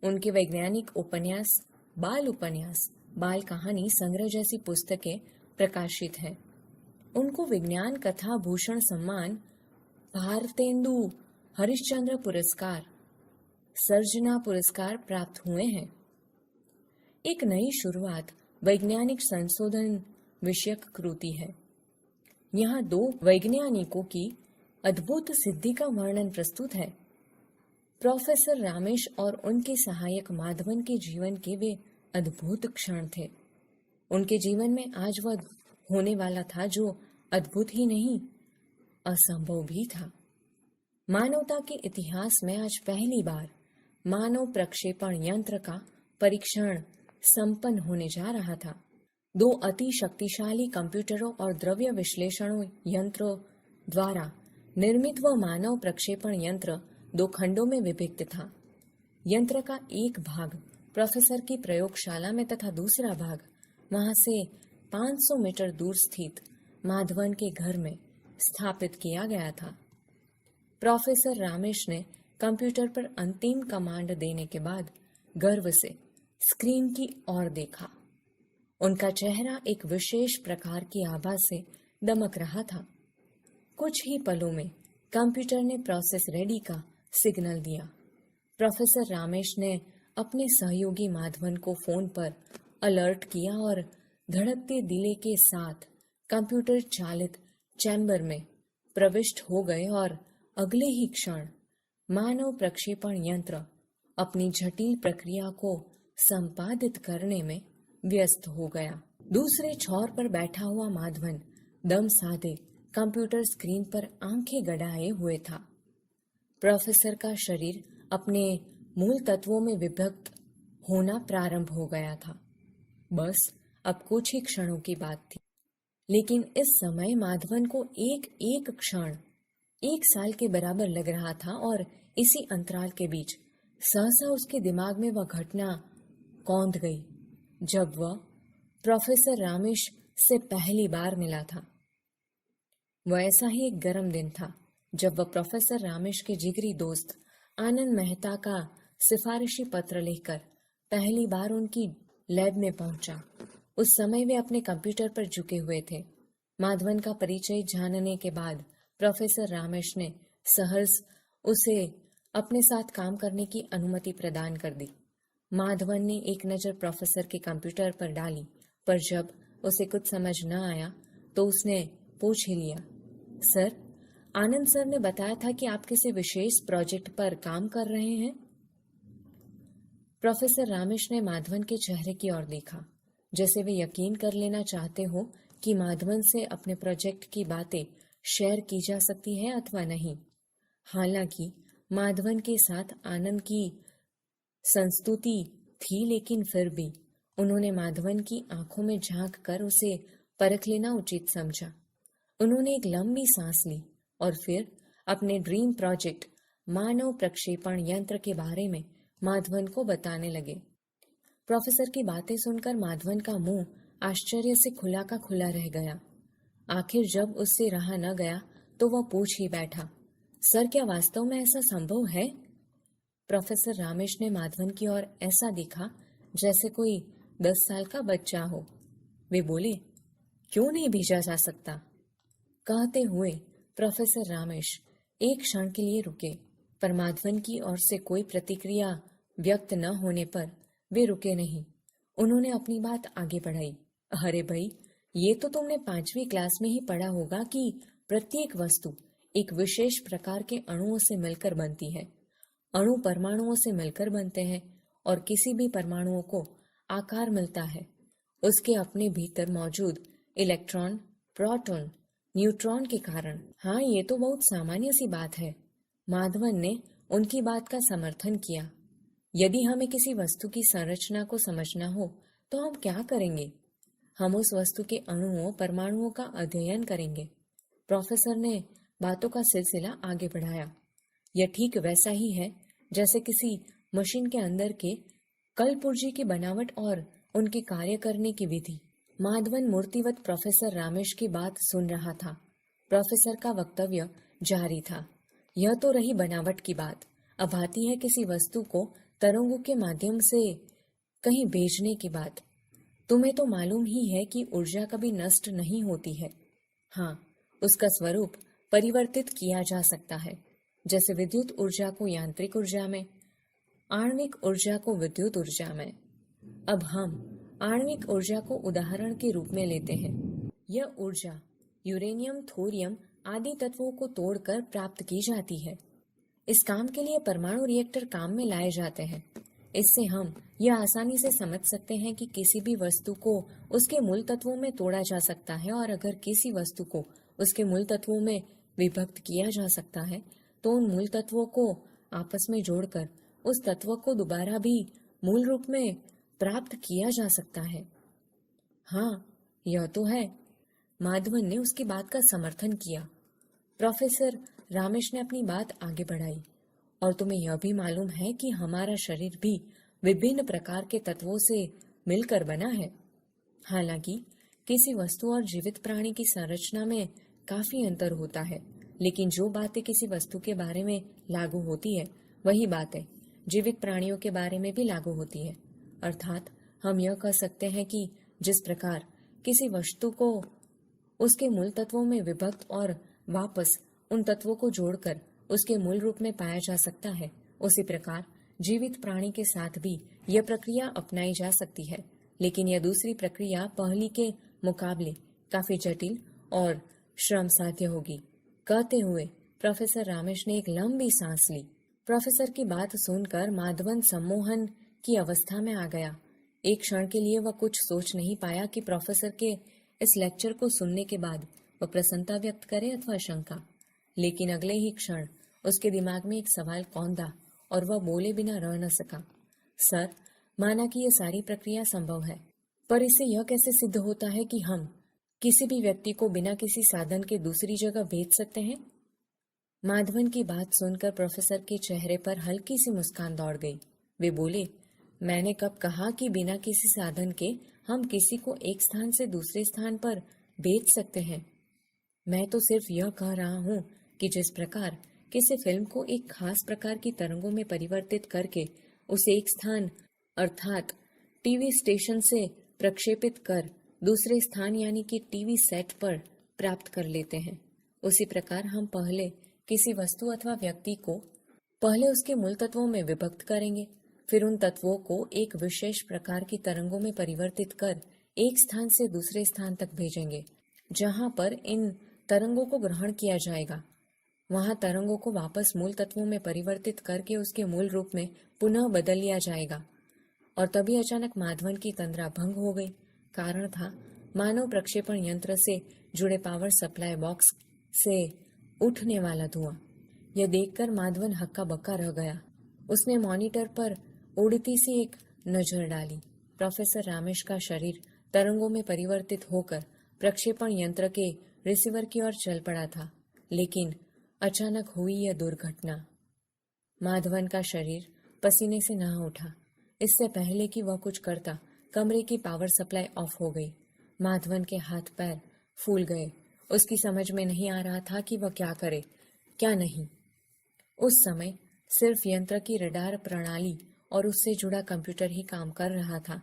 उनके वैज्ञानिक उपन्यास, बाल उपन्यास, बाल कहानी संग्रह जैसी पुस्तकें प्रकाशित हैं। उनको विज्ञान कथा भूषण सम्मान, भारतेंदु हरिश्चंद्र पुरस्कार, सर्जना पुरस्कार प्राप्त हुए हैं। एक नई शुरुआत वैज्ञानिक संशोधन विषयक कृति है। यहाँ दो वैज्ञानिकों की अद्भुत सिद्धि का वर्णन प्रस्तुत है। प्रोफेसर रामेश और उनके सहायक माधवन के जीवन के वे अद्भुत क्षण थे। उनके जीवन में आज वह होने वाला था जो अद्भुत ही नहीं, असंभव भी था। मानवता के इतिहास में आज पहली बार मानव प्रक्षेपण यंत्र का परीक्षण संपन्न होने जा रहा था। दो अति शक्तिशाली कंप्यूटरों और द्रव्य विश्लेषण यंत्रों द्वारा निर्मित वह मानव प्रक्षेपण यंत्र दो खंडों में विभक्त था। यंत्र का एक भाग प्रोफेसर की प्रयोगशाला में तथा दूसरा भाग वहां से 500 मीटर दूर स्थित माधवन के घर में स्थापित किया गया था। प्रोफेसर रामेश ने कंप्यूटर पर अंतिम कमांड देने के बाद गर्व से स्क्रीन की ओर देखा। उनका चेहरा एक विशेष प्रकार की आभा से दमक रहा था। कुछ ही पलों में कंप्यूटर ने प्रोसेस रेडी का सिग्नल दिया। प्रोफेसर रामेश ने अपने सहयोगी माधवन को फोन पर अलर्ट किया और धड़कते दिले के साथ कंप्यूटर चालित चैम्बर में प्रविष्ट हो गए और अगले ही क्षण मानव प्रक्षेपण यंत्र अपनी जटिल प्रक्रिया को संपादित करने में व्यस्त हो गया। दूसरे छोर पर बैठा हुआ माधवन दम साधे कंप्यूटर स्क्रीन पर आंखें गड़ाए हुए था। प्रोफेसर का शरीर अपने मूल तत्वों में विभक्त होना प्रारंभ हो गया था। बस अब कुछ ही क्षणों की बात थी। लेकिन इस समय माधवन को एक एक क्षण 1 साल के बराबर लग रहा था और इसी अंतराल के बीच सहसा उसके दिमाग में वह घटना कौंध गई जब वह प्रोफेसर रामेश से पहली बार मिला था। वह ऐसा ही एक गर्म दिन था जब वह प्रोफेसर रामेश के जिगरी दोस्त आनंद मेहता का सिफारिशी पत्र लेकर पहली बार उनकी लैब में पहुंचा। उस समय वे अपने कंप्यूटर पर झुके हुए थे। माधवन का परिचय जानने के बाद प्रोफेसर रामेश ने सहर्ष उसे अपने साथ काम करने की अनुमति प्रदान कर दी। माधवन ने एक नजर प्रोफेसर के कंप्यूटर पर डाली, पर जब उसे कुछ समझ न आया तो उसने पूछ ही लिया, सर, आनंद सर ने बताया था कि आप किसी विशेष प्रोजेक्ट पर काम कर रहे हैं। प्रोफेसर रामेश ने माधवन के चेहरे की ओर देखा, जैसे वे यकीन कर लेना चाहते हो कि माधवन से अपने प्रोजेक्ट की बातें शेयर की जा सकती है अथवा नहीं। हालांकि माधवन के साथ आनंद की संस्तुति थी, लेकिन फिर भी उन्होंने माधवन की आंखों में झांक कर उसे परख लेना उचित समझा। उन्होंने एक लंबी सांस ली और फिर अपने ड्रीम प्रोजेक्ट मानव प्रक्षेपण यंत्र के बारे में माधवन को बताने लगे। प्रोफेसर की बातें सुनकर माधवन का मुंह आश्चर्य से खुला का खुला रह गया। आखिर जब उससे रहा न गया तो वह पूछ ही बैठा, सर, क्या वास्तव में ऐसा संभव है? प्रोफेसर रामेश ने माधवन की ओर ऐसा देखा जैसे कोई 10 साल का बच्चा हो। वे बोले, क्यों नहीं भेजा जा सकता? कहते हुए प्रोफेसर रामेश एक क्षण के लिए रुके, पर माधवन की ओर से कोई प्रतिक्रिया व्यक्त न होने पर वे रुके नहीं। उन्होंने अपनी बात आगे बढ़ाई, अरे भाई, ये तो तुमने 5वीं क्लास में ही पढ़ा होगा कि प्रत्येक वस्तु एक विशेष प्रकार के अणुओं से मिलकर बनती है। अणु परमाणुओं से मिलकर बनते हैं और किसी भी परमाणुओं को आकार मिलता है उसके अपने भीतर मौजूद इलेक्ट्रॉन, प्रोटॉन, न्यूट्रॉन के कारण। हाँ, ये तो बहुत सामान्य सी बात है। माधवन ने उनकी बात का समर्थन किया। यदि हमें किसी वस्तु की संरचना को समझना हो तो हम क्या करेंगे? हम उस वस्तु के अणुओं, परमाणुओं का अध्ययन करेंगे। प्रोफेसर ने बातों का सिलसिला आगे बढ़ाया। यह ठीक वैसा ही है जैसे किसी मशीन के अंदर के कलपुर्जे की बनावट और उनके कार्य करने की विधि। माधवन मूर्तिवत प्रोफेसर रामेश की बात सुन रहा था। प्रोफेसर का वक्तव्य जारी था। यह तो रही बनावट की बात। अब आती है किसी वस्तु को तरंगों के माध्यम से कहीं भेजने के बाद तुम्हें तो मालूम ही है कि ऊर्जा कभी नष्ट नहीं होती है। हाँ, उसका स्वरूप परिवर्तित किया जा सकता है, जैसे विद्युत ऊर्जा को यांत्रिक ऊर्जा में, आणविक ऊर्जा को विद्युत ऊर्जा में। अब हम आणविक ऊर्जा को उदाहरण के रूप में लेते हैं। यह ऊर्जा यूरेनियम, थोरियम आदि तत्वों को तोड़कर प्राप्त की जाती है। इस काम के लिए परमाणु रिएक्टर काम में लाए जाते हैं। इससे हम यह आसानी से समझ सकते हैं कि किसी भी वस्तु को उसके मूल तत्वों में तोड़ा जा सकता है, और अगर किसी वस्तु को उसके मूल तत्वों में विभक्त किया जा सकता है तो उन मूल तत्वों को आपस में जोड़कर उस तत्व को दोबारा भी मूल रूप में प्राप्त किया जा सकता है। हाँ, यह तो है। माधवन ने उसकी बात का समर्थन किया। प्रोफेसर रामेश ने अपनी बात आगे बढ़ाई। और तुम्हें यह भी मालूम है कि हमारा शरीर भी विभिन्न प्रकार के तत्वों से मिलकर बना है। हालांकि किसी वस्तु और जीवित प्राणी की संरचना में काफी अंतर होता है, लेकिन जो बातें किसी वस्तु के बारे में लागू होती है वही बातें जीवित प्राणियों के बारे में भी लागू होती है। अर्थात हम यह कह सकते हैं कि जिस प्रकार किसी वस्तु को उसके मूल तत्वों में विभक्त और वापस उन तत्वों को जोड़कर उसके मूल रूप में पाया जा सकता है, उसी प्रकार जीवित प्राणी के साथ भी यह प्रक्रिया अपनाई जा सकती है। लेकिन यह दूसरी प्रक्रिया पहली के मुकाबले काफी जटिल और श्रम साध्य होगी। कहते हुए प्रोफेसर रामेश ने एक लंबी सांस ली। प्रोफेसर की बात सुनकर माधवन सम्मोहन की अवस्था में आ गया। एक क्षण के लिए वह कुछ सोच नहीं पाया कि प्रोफेसर के इस लेक्चर को सुनने के बाद वह प्रसन्नता व्यक्त करे अथवा शंका। लेकिन अगले ही क्षण उसके दिमाग में एक सवाल कौंधा और वह बोले बिना रह न सका। सर, माना कि यह सारी प्रक्रिया संभव है, पर इससे यह कैसे सिद्ध होता है कि हम किसी भी व्यक्ति को बिना किसी साधन के दूसरी जगह भेज सकते हैं? माधवन की बात सुनकर प्रोफेसर के चेहरे पर हल्की सी मुस्कान दौड़ गई। वे बोले, मैंने कब कहा कि बिना किसी साधन के हम किसी को एक स्थान से दूसरे स्थान पर भेज सकते हैं? मैं तो सिर्फ यह कह रहा हूँ कि जिस प्रकार किसी फिल्म को एक खास प्रकार की तरंगों में परिवर्तित करके उसे एक स्थान अर्थात टीवी स्टेशन से प्रक्षेपित कर दूसरे स्थान यानी कि टीवी सेट पर प्राप्त कर लेते हैं, उसी प्रकार हम पहले किसी वस्तु अथवा व्यक्ति को पहले उसके मूल तत्वों में विभक्त करेंगे, फिर उन तत्वों को एक विशेष प्रकार की तरंगों में परिवर्तित कर एक स्थान से दूसरे स्थान तक भेजेंगे, जहां पर इन तरंगों को ग्रहण किया जाएगा। वहां तरंगों को वापस मूल तत्वों में परिवर्तित करके उसके मूल रूप में पुनः बदल लिया जाएगा। और तभी अचानक माधवन की तंद्रा भंग हो गई। कारण था मानव प्रक्षेपण यंत्र से जुड़े पावर सप्लाई बॉक्स से उठने वाला धुआं। यह देखकर माधवन हक्का बक्का रह गया। उसने मॉनिटर पर उड़ती सी एक नजर डाली। प्रोफेसर रामेश का शरीर तरंगों में परिवर्तित होकर प्रक्षेपण यंत्र के रिसीवर की ओर चल पड़ा था। लेकिन अचानक हुई यह दुर्घटना। माधवन का शरीर पसीने से नहा उठा। इससे पहले कि वह कुछ करता, कमरे की पावर सप्लाई ऑफ हो गई। माधवन के हाथ पैर फूल गए। उसकी समझ में नहीं आ रहा था कि वह क्या करे, क्या नहीं। उस समय सिर्फ यंत्र की रडार प्रणाली और उससे जुड़ा कंप्यूटर ही काम कर रहा था।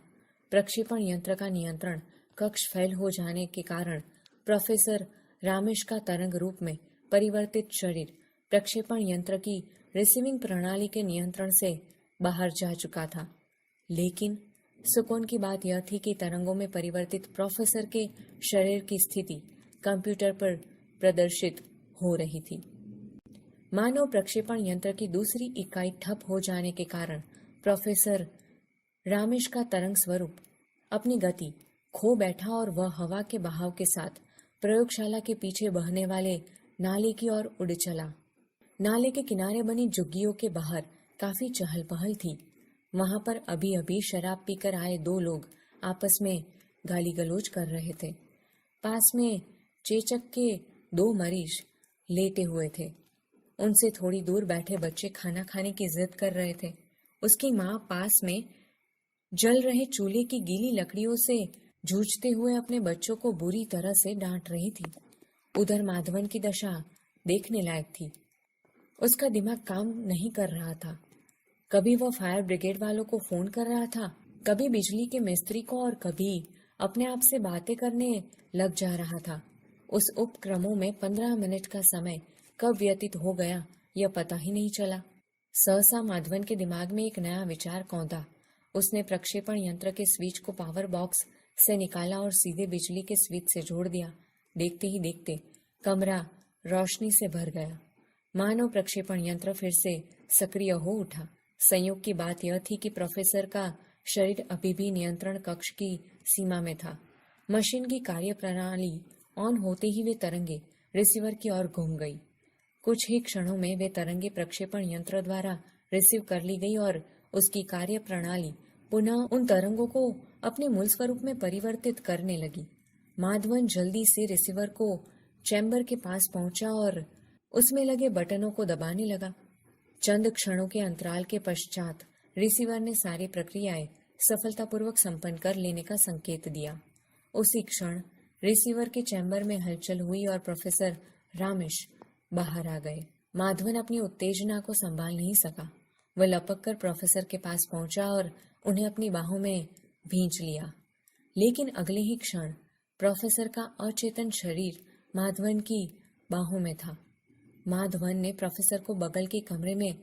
प्रक्षेपण यंत्र का नियंत्रण कक्ष फेल हो जाने के कारण प्रोफेसर रामेश का तरंग रूप में परिवर्तित शरीर प्रक्षेपण यंत्र की रिसीविंग प्रणाली के नियंत्रण से बाहर जा चुका था। लेकिन सुकून की बात यह थी कि तरंगों में परिवर्तित प्रोफेसर के शरीर की स्थिति कंप्यूटर पर प्रदर्शित हो रही थी। मानव प्रक्षेपण यंत्र की दूसरी इकाई ठप हो जाने के कारण प्रोफेसर रामेश का तरंग स्वरूप अपनी गति खो बैठा और वह हवा के बहाव के साथ प्रयोगशाला के पीछे बहने वाले नाले की ओर उड़ चला। नाले के किनारे बनी झुग्गियों के बाहर काफी चहल पहल थी। वहां पर अभी अभी शराब पीकर आए दो लोग आपस में गाली गलौज कर रहे थे। पास में चेचक के दो मरीज लेटे हुए थे। उनसे थोड़ी दूर बैठे बच्चे खाना खाने की जिद कर रहे थे। उसकी माँ पास में जल रहे चूल्हे की गीली लकड़ियों से जूझते हुए अपने बच्चों को बुरी तरह से डांट रही थी। उधर माधवन की दशा देखने लायक थी। उसका दिमाग काम नहीं कर रहा था। कभी वह फायर ब्रिगेड वालों को फोन कर रहा था, कभी बिजली के मिस्त्री को और कभी अपने आप से बातें करने लग जा रहा था। उस उपक्रमों में 15 मिनट का समय कब व्यतीत हो गया यह पता ही नहीं चला। सहसा माधवन के दिमाग में एक नया विचार कौंधा। उसने प्रक्षेपण यंत्र के स्विच को पावर बॉक्स से निकाला और सीधे बिजली के स्विच से जोड़ दिया। देखते ही देखते कमरा रोशनी से भर गया, मानो प्रक्षेपण यंत्र फिर से सक्रिय हो उठा। संयोग की बात यह थी कि प्रोफेसर का शरीर अभी भी नियंत्रण कक्ष की सीमा में था। मशीन की कार्यप्रणाली ऑन होते ही वे तरंगे रिसीवर की ओर घूम गई। कुछ ही क्षणों में वे तरंगे प्रक्षेपण यंत्र द्वारा रिसीव कर ली गई और उसकी कार्यप्रणाली पुनः उन तरंगों को अपने मूल स्वरूप में परिवर्तित करने लगी। माधवन जल्दी से रिसीवर को चैम्बर के पास पहुंचा और उसमें लगे बटनों को दबाने लगा। चंद क्षणों के अंतराल के पश्चात रिसीवर ने सारी प्रक्रियाएं सफलतापूर्वक संपन्न कर लेने का संकेत दिया। उसी क्षण रिसीवर के चैम्बर में हलचल हुई और प्रोफेसर रामेश बाहर आ गए। माधवन अपनी उत्तेजना को संभाल नहीं सका। वह लपक कर प्रोफेसर के पास पहुंचा और उन्हें अपनी बाहों में भींच लिया। लेकिन अगले ही क्षण प्रोफेसर का अचेतन शरीर माधवन की बाहों में था। माधवन ने प्रोफेसर को बगल के कमरे में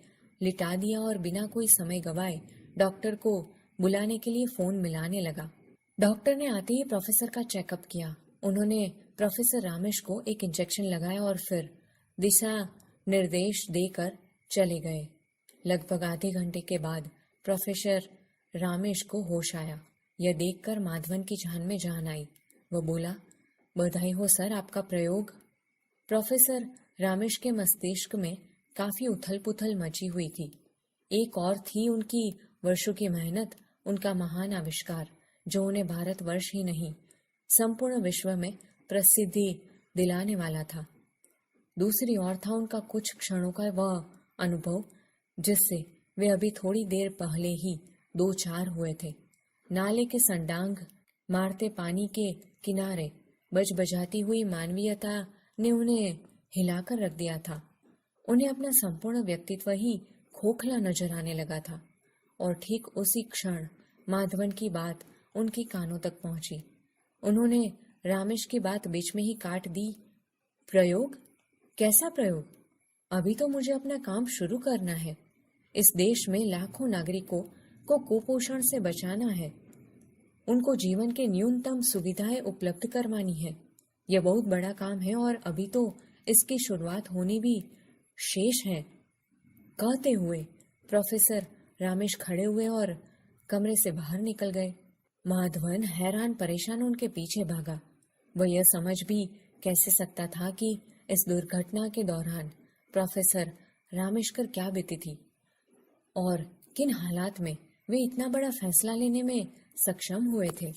लिटा दिया और बिना कोई समय गवाए डॉक्टर को बुलाने के लिए फोन मिलाने लगा। डॉक्टर ने आते ही प्रोफेसर का चेकअप किया। उन्होंने प्रोफेसर रामेश को एक इंजेक्शन लगाया और फिर दिशा निर्देश देकर चले गए। लगभग आधे घंटे के बाद प्रोफेसर रामेश को होश आया। यह देखकर माधवन की जान में जान आई। वह बोला, बधाई हो सर, आपका प्रयोग। प्रोफेसर रामेश के मस्तिष्क में काफी उथल पुथल मची हुई थी। एक और थी उनकी वर्षों की मेहनत, उनका महान आविष्कार जो उन्हें भारतवर्ष ही नहीं संपूर्ण विश्व में प्रसिद्धि दिलाने वाला था। दूसरी ओर था उनका कुछ क्षणों का वह अनुभव जिससे वे अभी थोड़ी देर पहले ही दो चार हुए थे। नाले के संडांग मारते पानी के किनारे बजबजाती हुई मानवीयता ने उन्हें हिलाकर रख दिया था। उन्हें अपना संपूर्ण व्यक्तित्व ही खोखला नजर आने लगा था। और ठीक उसी क्षण माधवन की बात उनके कानों तक पहुंची। उन्होंने रामेश की बात बीच में ही काट दी। प्रयोग? कैसा प्रयोग? अभी तो मुझे अपना काम शुरू करना है। इस देश में लाखों नागरिकों को कुपोषण से बचाना है, उनको जीवन के न्यूनतम सुविधाएं उपलब्ध करवानी है। यह बहुत बड़ा काम है और अभी तो इसकी शुरुआत होनी भी शेष है। कहते हुए प्रोफेसर रामेश खड़े हुए और कमरे से बाहर निकल गए। माधवन हैरान परेशान उनके पीछे भागा। वह यह समझ भी कैसे सकता था कि इस दुर्घटना के दौरान प्रोफेसर रामेश पर क्या बीती थी और किन हालात में वे इतना बड़ा फैसला लेने में सक्षम हुए थे।